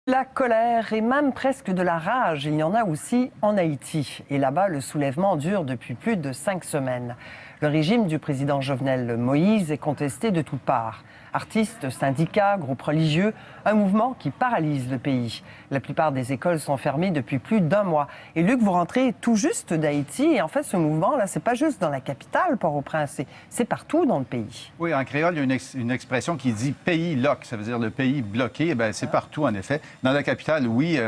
La colère et même presque de la rage, il y en a aussi en Haïti. Et là-bas, le soulèvement dure depuis plus de 5 semaines. Le régime du président Jovenel Moïse est contesté de toutes parts. Artistes, syndicats, groupes religieux, un mouvement qui paralyse le pays. La plupart des écoles sont fermées depuis plus d'1 mois. Et Luc, vous rentrez tout juste d'Haïti. Et en fait, ce mouvement-là, c'est pas juste dans la capitale, Port-au-Prince, c'est partout dans le pays. Oui, en créole, il y a une expression qui dit « pays lock », ça veut dire le pays bloqué. Bien, c'est partout, en effet. Dans la capitale, oui,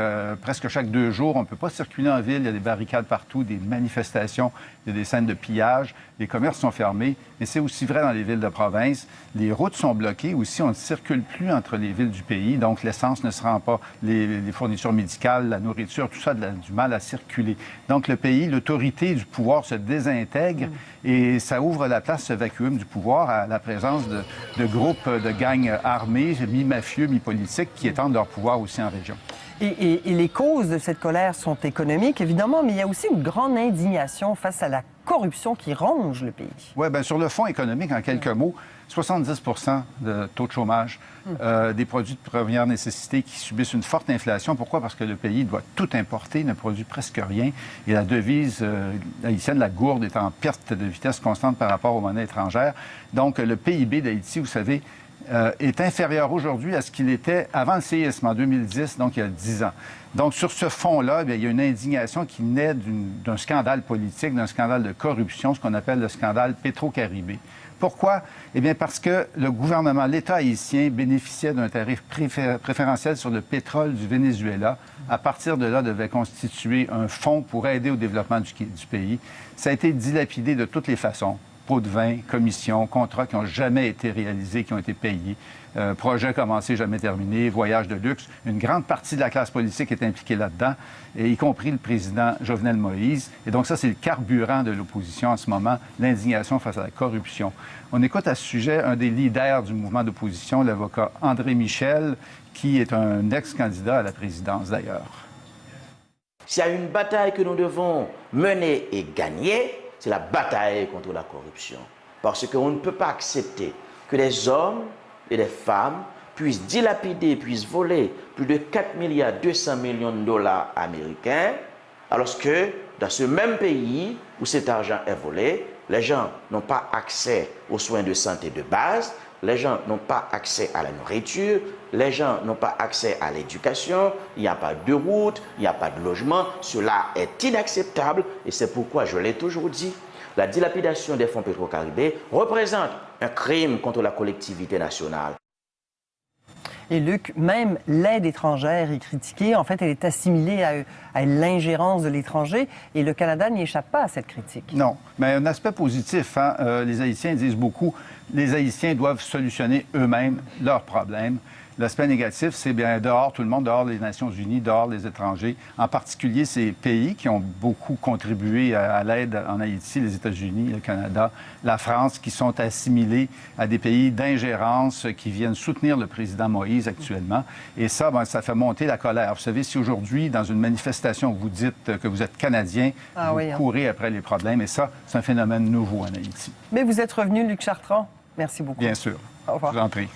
presque chaque 2 jours, on ne peut pas circuler en ville. Il y a des barricades partout, des manifestations, il y a des scènes de pillage. Les commerces sont fermés, mais c'est aussi vrai dans les villes de province. Les routes sont bloquées aussi. On ne circule plus entre les villes du pays. Donc, l'essence ne se rend pas. Les fournitures médicales, la nourriture, tout ça a du mal à circuler. Donc, le pays, l'autorité du pouvoir se désintègre et ça ouvre la place, ce vacuum du pouvoir, à la présence de groupes de gangs armés, mi-mafieux, mi-politiques, qui étendent leur pouvoir aussi en région. Et les causes de cette colère sont économiques, évidemment, mais il y a aussi une grande indignation face à la corruption qui ronge le pays. Oui, bien, sur le fond économique, en quelques mots, 70 de taux de chômage, des produits de première nécessité qui subissent une forte inflation. Pourquoi? Parce que le pays doit tout importer, ne produit presque rien. Et la devise haïtienne, la gourde, est en perte de vitesse constante par rapport aux monnaies étrangères. Donc, le PIB d'Haïti, vous savez, est inférieur aujourd'hui à ce qu'il était avant le séisme en 2010, donc il y a 10 ans. Donc, sur ce fond-là, il y a une indignation qui naît d'un scandale politique, d'un scandale de corruption, ce qu'on appelle le scandale Petro-Caribé. Pourquoi? Eh bien, parce que le gouvernement, l'État haïtien bénéficiait d'un tarif préférentiel sur le pétrole du Venezuela. À partir de là, devait constituer un fonds pour aider au développement du pays. Ça a été dilapidé de toutes les façons. Pots de vin, commissions, contrats qui n'ont jamais été réalisés, qui ont été payés, projets commencés, jamais terminés, voyages de luxe. Une grande partie de la classe politique est impliquée là-dedans, y compris le président Jovenel Moïse. Et donc ça, c'est le carburant de l'opposition en ce moment, l'indignation face à la corruption. On écoute à ce sujet un des leaders du mouvement d'opposition, l'avocat André Michel, qui est un ex-candidat à la présidence d'ailleurs. S'il y a une bataille que nous devons mener et gagner, c'est la bataille contre la corruption. Parce qu'on ne peut pas accepter que des hommes et des femmes puissent dilapider, puissent voler plus de 4,2 milliards de dollars américains, alors que dans ce même pays où cet argent est volé, les gens n'ont pas accès aux soins de santé de base, les gens n'ont pas accès à la nourriture, les gens n'ont pas accès à l'éducation, il n'y a pas de route, il n'y a pas de logement. Cela est inacceptable et c'est pourquoi je l'ai toujours dit. La dilapidation des fonds Petro-Caribé représente un crime contre la collectivité nationale. Et Luc, même l'aide étrangère est critiquée. En fait, elle est assimilée à l'ingérence de l'étranger et le Canada n'y échappe pas à cette critique. Non, mais un aspect positif, hein? Les Haïtiens disent beaucoup, les Haïtiens doivent solutionner eux-mêmes leurs problèmes. L'aspect négatif, c'est bien dehors tout le monde, dehors les Nations unies, dehors les étrangers, en particulier ces pays qui ont beaucoup contribué à l'aide en Haïti, les États-Unis, le Canada, la France, qui sont assimilés à des pays d'ingérence qui viennent soutenir le président Moïse actuellement. Et ça, bien, ça fait monter la colère. Vous savez, si aujourd'hui, dans une manifestation, vous dites que vous êtes Canadien, vous courez après les problèmes. Et ça, c'est un phénomène nouveau en Haïti. Mais vous êtes revenu, Luc Chartrand. Merci beaucoup. Bien sûr. Au revoir. Je vous en prie.